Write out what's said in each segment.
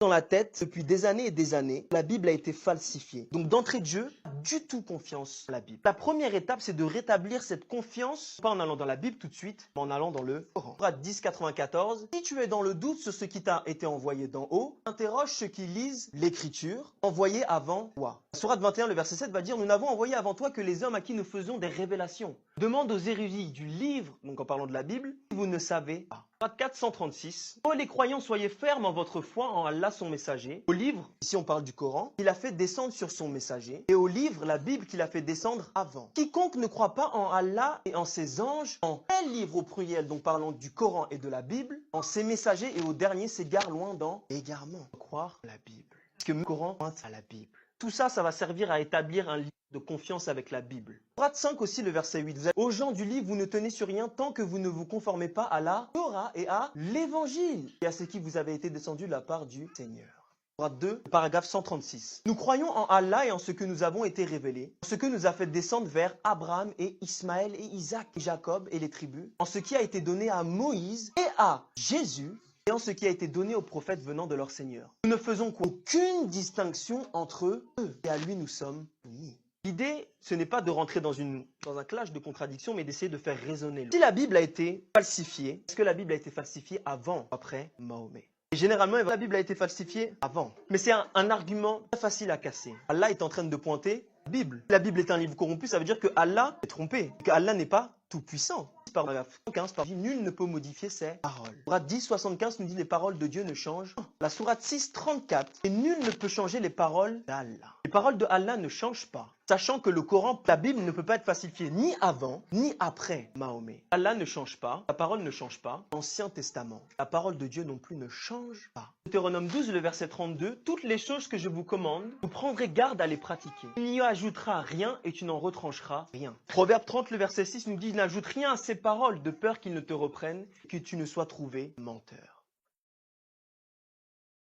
dans la tête depuis des années et des années, la Bible a été falsifiée. Donc d'entrée de jeu, pas du tout confiance à la Bible. La première étape, c'est de rétablir cette confiance, pas en allant dans la Bible tout de suite, mais en allant dans le Coran. Sourate 10,94. Si tu es dans le doute sur ce qui t'a été envoyé d'en haut, interroge ceux qui lisent l'écriture envoyée avant toi. Sourate 21, le verset 7 va dire: nous n'avons envoyé avant toi que les hommes à qui nous faisons des révélations. Demande aux érudits du livre, donc en parlant de la Bible, si vous ne savez pas. Sourate 436. Ô les croyants, soyez fermes en votre foi en Allah son messager. Au livre, ici on parle du Coran, il a fait descendre sur son messager. Et au livre, la Bible qu'il a fait descendre avant. Quiconque ne croit pas en Allah et en ses anges, en tel livre au pluriel, donc parlant du Coran et de la Bible, en ses messagers et au dernier s'égare loin dans l'égarement. Croire la Bible. Parce que le Coran pointe à la Bible. Tout ça, ça va servir à établir un lien de confiance avec la Bible. Sourate 5 aussi, le verset 8. Aux gens du livre, vous ne tenez sur rien tant que vous ne vous conformez pas à la Torah et à l'Évangile et à ce qui vous avait été descendu de la part du Seigneur. Sourate 2, paragraphe 136. Nous croyons en Allah et en ce que nous avons été révélés, en ce que nous a fait descendre vers Abraham et Ismaël et Isaac et Jacob et les tribus, en ce qui a été donné à Moïse et à Jésus, et en ce qui a été donné aux prophètes venant de leur Seigneur. Nous ne faisons aucune distinction entre eux, et à lui nous sommes unis. L'idée, ce n'est pas de rentrer dans un clash de contradictions, mais d'essayer de faire résonner. Si la Bible a été falsifiée, est-ce que la Bible a été falsifiée avant ou après Mahomet? Et généralement, la Bible a été falsifiée avant. Mais c'est un argument très facile à casser. Allah est en train de pointer la Bible. Si la Bible est un livre corrompu, ça veut dire que Allah est trompé, que Allah n'est pas tout puissant. Paragraphe 15, nul ne peut modifier ses paroles. Sourate 10, 75 nous dit: les paroles de Dieu ne changent pas. La sourate 6, 34, et nul ne peut changer les paroles d'Allah. Les paroles de Allah ne changent pas. Sachant que le Coran, la Bible ne peut pas être falsifiée ni avant, ni après Mahomet. Allah ne change pas, la parole ne change pas. L'Ancien Testament, la parole de Dieu non plus ne change pas. Deutéronome 12, le verset 32, toutes les choses que je vous commande, vous prendrez garde à les pratiquer. Tu n'y ajouteras rien et tu n'en retrancheras rien. Proverbe 30, le verset 6 nous dit: n'ajoute rien à ces paroles de peur qu'ils ne te reprennent et que tu ne sois trouvé menteur.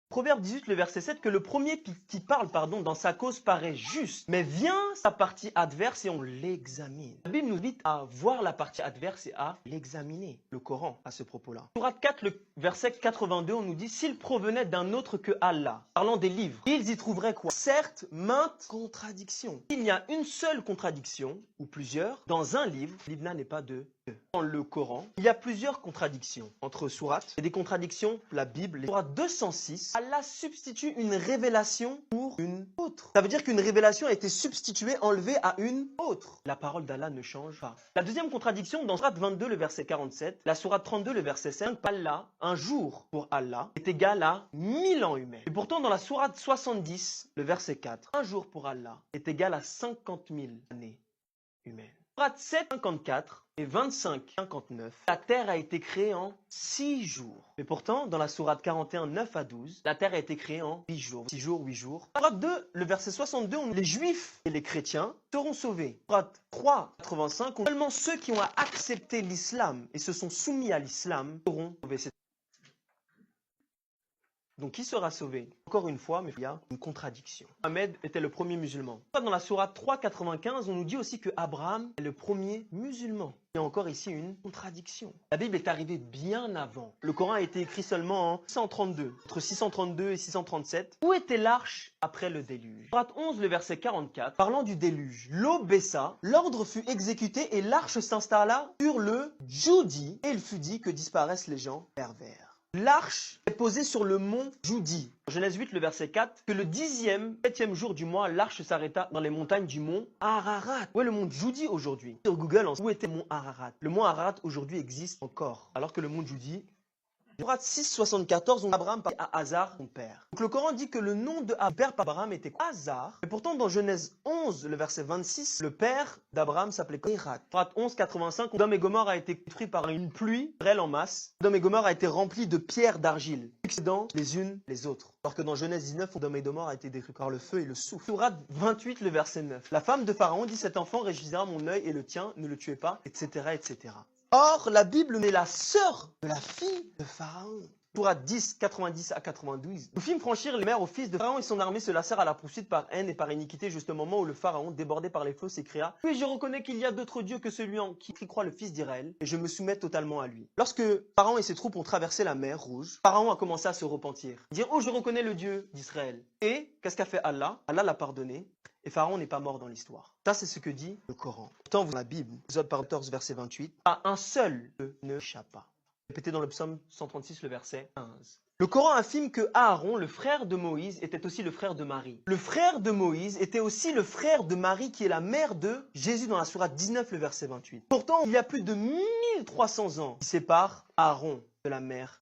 Proverbe 18, le verset 7, que le premier qui parle dans sa cause paraît juste, mais vient sa partie adverse et on l'examine. La Bible nous invite à voir la partie adverse et à l'examiner. Le Coran à ce propos-là. Sourate 4, le verset 82, on nous dit: s'ils provenaient d'un autre que Allah, parlant des livres, ils y trouveraient quoi? Certes, maintes contradictions. Il y a une seule contradiction, ou plusieurs, dans un livre. Le livre n'est pas de Dieu. Dans le Coran, il y a plusieurs contradictions entre sourates. Il y a des contradictions, la Bible. Sourate 206, Allah substitue une révélation pour une autre. Ça veut dire qu'une révélation a été substituée, enlevée à une autre. La parole d'Allah ne change pas. La deuxième contradiction, dans sourate 22, le verset 47, la sourate 32, le verset 5, Allah, un jour pour Allah, est égal à 1000 ans humains. Et pourtant, dans la sourate 70, le verset 4, un jour pour Allah est égal à 50 000 années humaines. Sourate 7, 54 et 25, 59, la terre a été créée en 6 jours. Mais pourtant, dans la sourate 41, 9 à 12, la terre a été créée en 8 jours. 6 jours, 8 jours. Sourate 2, le verset 62, les juifs et les chrétiens seront sauvés. Sourate 3, 85, seulement ceux qui ont accepté l'islam et se sont soumis à l'islam seront sauvés. Donc qui sera sauvé? Encore une fois, mais il y a une contradiction. Mohammed était le premier musulman. Dans la sourate 3,95, on nous dit aussi que Abraham est le premier musulman. Il y a encore ici une contradiction. La Bible est arrivée bien avant. Le Coran a été écrit seulement en 632, entre 632 et 637. Où était l'arche après le déluge? Sourate 11, le verset 44, parlant du déluge. L'eau baissa, l'ordre fut exécuté et l'arche s'installa sur le Joudi. Et il fut dit que disparaissent les gens pervers. L'arche est posée sur le mont Joudi. En Genèse 8, le verset 4, que le 7e jour du mois, l'arche s'arrêta dans les montagnes du mont Ararat. Où est le mont Joudi aujourd'hui? Sur Google, où était le mont Ararat? Le mont Ararat aujourd'hui existe encore, alors que le mont Joudi... Sourate 6, 74, Abraham parle à Hazar, son père. Donc le Coran dit que le nom de père d'Abraham était Hazar. Mais pourtant, dans Genèse 11, le verset 26, le père d'Abraham s'appelait Hérat. Sourate 11, 85, Sodome et Gomorrhe a été détruit par une pluie, grêle en masse. Sodome et Gomorrhe a été rempli de pierres d'argile, succédant les unes les autres. Alors que dans Genèse 19, Sodome et Gomorrhe a été détruit par le feu et le souffle. Sourate 28, le verset 9. La femme de Pharaon dit: cet enfant réjouira mon œil et le tien, ne le tuez pas, etc., etc. Or, la Bible est la sœur de la fille de Pharaon. Sourate 10, 90 à 92. Nous fîmes franchir les mers au fils de Pharaon et son armée se lassèrent à la poursuite par haine et par iniquité jusqu'au moment où le Pharaon, débordé par les flots, s'écria « Oui, je reconnais qu'il y a d'autres dieux que celui en qui croit le fils d'Israël et je me soumets totalement à lui. » Lorsque Pharaon et ses troupes ont traversé la mer Rouge, Pharaon a commencé à se repentir, dire « Oh, je reconnais le Dieu d'Israël. » Et qu'est-ce qu'a fait Allah? Allah l'a pardonné. Et Pharaon n'est pas mort dans l'histoire. Ça, c'est ce que dit le Coran. Pourtant, dans la Bible, Exode 14, verset 28, pas un seul ne échappe pas. Répété dans le psaume 136, le verset 15. Le Coran affirme que Aaron, le frère de Moïse, était aussi le frère de Marie. Le frère de Moïse était aussi le frère de Marie, qui est la mère de Jésus dans la sourate 19, le verset 28. Pourtant, il y a plus de 1300 ans qui séparent Aaron de la mère